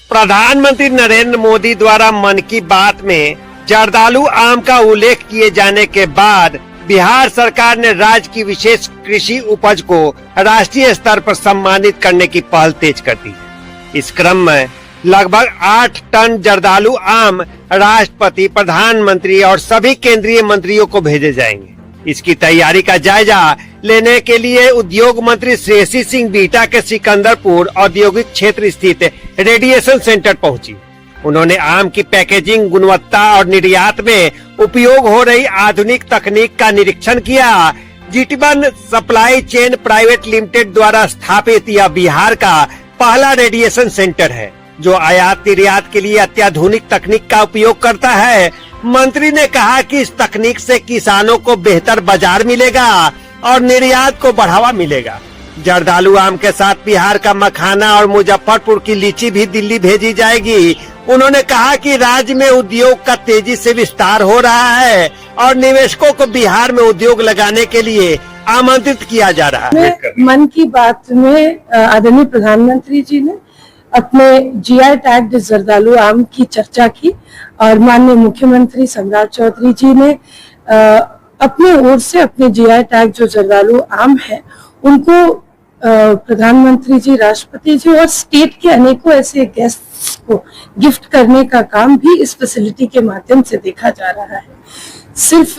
प्रधानमंत्री नरेंद्र मोदी द्वारा मन की बात में जर्दालू आम का उल्लेख किए जाने के बाद बिहार सरकार ने राज्य की विशेष कृषि उपज को राष्ट्रीय स्तर पर सम्मानित करने की पहल तेज कर दी। इस क्रम में लगभग 8 टन जर्दालू आम राष्ट्रपति, प्रधानमंत्री और सभी केंद्रीय मंत्रियों को भेजे जाएंगे। इसकी तैयारी का जायजा लेने के लिए उद्योग मंत्री श्रेयसी सिंह बिहटा के सिकंदरपुर औद्योगिक क्षेत्र स्थित रेडिएशन सेंटर पहुंची। उन्होंने आम की पैकेजिंग, गुणवत्ता और निर्यात में उपयोग हो रही आधुनिक तकनीक का निरीक्षण किया। जीटीवन सप्लाई चेन प्राइवेट लिमिटेड द्वारा स्थापित यह बिहार का पहला रेडिएशन सेंटर है जो आयात निर्यात के लिए अत्याधुनिक तकनीक का उपयोग करता है। मंत्री ने कहा कि इस तकनीक से किसानों को बेहतर बाजार मिलेगा और निर्यात को बढ़ावा मिलेगा। जर्दालू आम के साथ बिहार का मखाना और मुजफ्फरपुर की लीची भी दिल्ली भेजी जाएगी। उन्होंने कहा कि राज्य में उद्योग का तेजी से विस्तार हो रहा है और निवेशकों को बिहार में उद्योग लगाने के लिए आमंत्रित किया जा रहा है। मन की बात में आदरणीय प्रधानमंत्री जी ने अपने जीआई टैग जर्दालू आम की चर्चा की और माननीय मुख्यमंत्री सम्राट चौधरी जी ने अपने ओर से अपने जीआई टैग जो जर्दालू आम है उनको प्रधानमंत्री जी, राष्ट्रपति जी और स्टेट के अनेकों ऐसे गेस्ट्स को गिफ्ट करने का काम भी इस फैसिलिटी के माध्यम से देखा जा रहा है। सिर्फ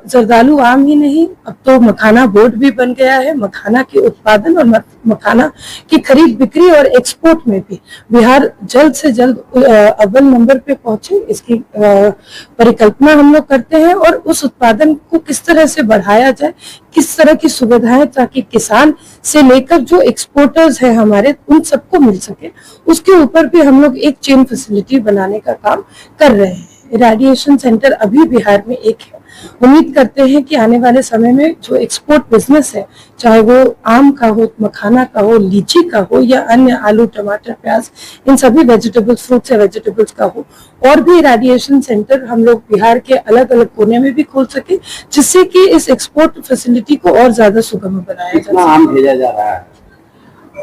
जर्दालू आम ही नहीं, अब तो मखाना बोर्ड भी बन गया है। मखाना के उत्पादन और मखाना की खरीद बिक्री और एक्सपोर्ट में भी बिहार जल्द से जल्द अव्वल नंबर पे पहुंचे, इसकी परिकल्पना हम लोग करते हैं और उस उत्पादन को किस तरह से बढ़ाया जाए, किस तरह की सुविधाएं ताकि किसान से लेकर जो एक्सपोर्टर्स हैं हमारे उन सबको मिल सके, उसके ऊपर भी हम लोग एक चेन फैसिलिटी बनाने का काम कर रहे हैं। रेडिएशन सेंटर अभी बिहार में एक है। उम्मीद करते हैं कि आने वाले समय में जो एक्सपोर्ट बिजनेस है, चाहे वो आम का हो, मखाना का हो, लीची का हो या अन्य आलू, टमाटर, प्याज, इन सभी वेजिटेबल्स, फ्रूट्स या वेजिटेबल्स का हो, और भी रेडिएशन सेंटर हम लोग बिहार के अलग अलग कोने में भी खोल सके, जिससे कि इस एक्सपोर्ट फैसिलिटी को और ज्यादा सुगम बनाया जा सके। आम भेजा जा रहा है?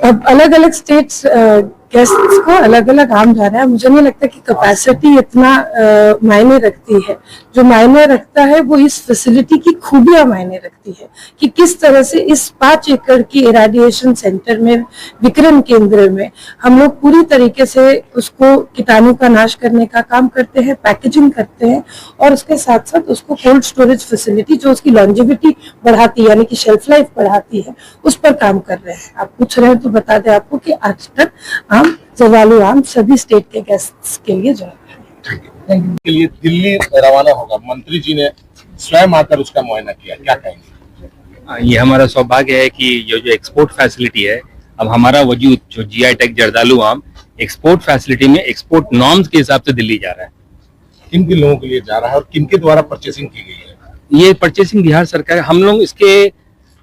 अब अलग अलग स्टेट्स गेस्ट्स को अलग अलग आम जा रहा है। मुझे नहीं लगता कि कैपेसिटी इतना मायने रखती है। जो मायने रखता है वो इस फैसिलिटी की खूबियां मायने रखती है कि किस तरह से इस 5 एकड़ की इरेडिएशन सेंटर में, विकिरण केंद्र में हम लोग पूरी तरीके से उसको कीटाणु का नाश करने का काम करते हैं, पैकेजिंग करते हैं और उसके साथ साथ उसको कोल्ड स्टोरेज फैसिलिटी जो उसकी लॉन्जेविटी बढ़ाती है, यानी कि शेल्फ लाइफ बढ़ाती है, उस पर काम कर रहे हैं। आप पूछ रहे हैं तो बता दें आपको कि 8 टन जर्दालू आम सभी स्टेट के गेस्ट्स के लिए जा रहा है। के लिए दिल्ली रवाना होगा, मंत्री जी ने स्वयं आकर उसका मुआयना किया, क्या कहेंगे? ये हमारा सौभाग्य है कि ये जो एक्सपोर्ट फैसिलिटी है, अब हमारा वजूद जो जीआई टैग जर्दालू आम एक्सपोर्ट फैसिलिटी में एक्सपोर्ट नॉर्म्स के हिसाब से दिल्ली जा रहा है। किन किन लोगों के लिए जा रहा है और किन के द्वारा परचेसिंग की गई है? ये परचेसिंग बिहार सरकार, हम लोग इसके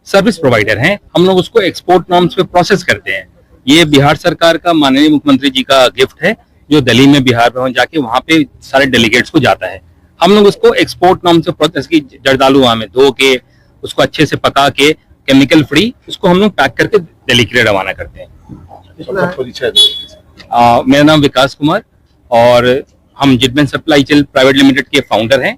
सर्विस प्रोवाइडर हैं, हम लोग उसको एक्सपोर्ट नॉर्म्स पे प्रोसेस करते हैं। ये बिहार सरकार का माननीय मुख्यमंत्री जी का गिफ्ट है जो दिल्ली में, बिहार में जाके वहां पे सारे डेलीगेट्स को जाता है। हम लोग उसको एक्सपोर्ट नॉर्म से प्रोसेस की जर्दालू आम है, धो के उसको अच्छे से पका के केमिकल फ्री उसको हम लोग पैक करके दिल्ली के लिए रवाना करते हैं। मेरा नाम विकास कुमार और हम जीटीवन सप्लाई चेन प्राइवेट लिमिटेड के फाउंडर हैं।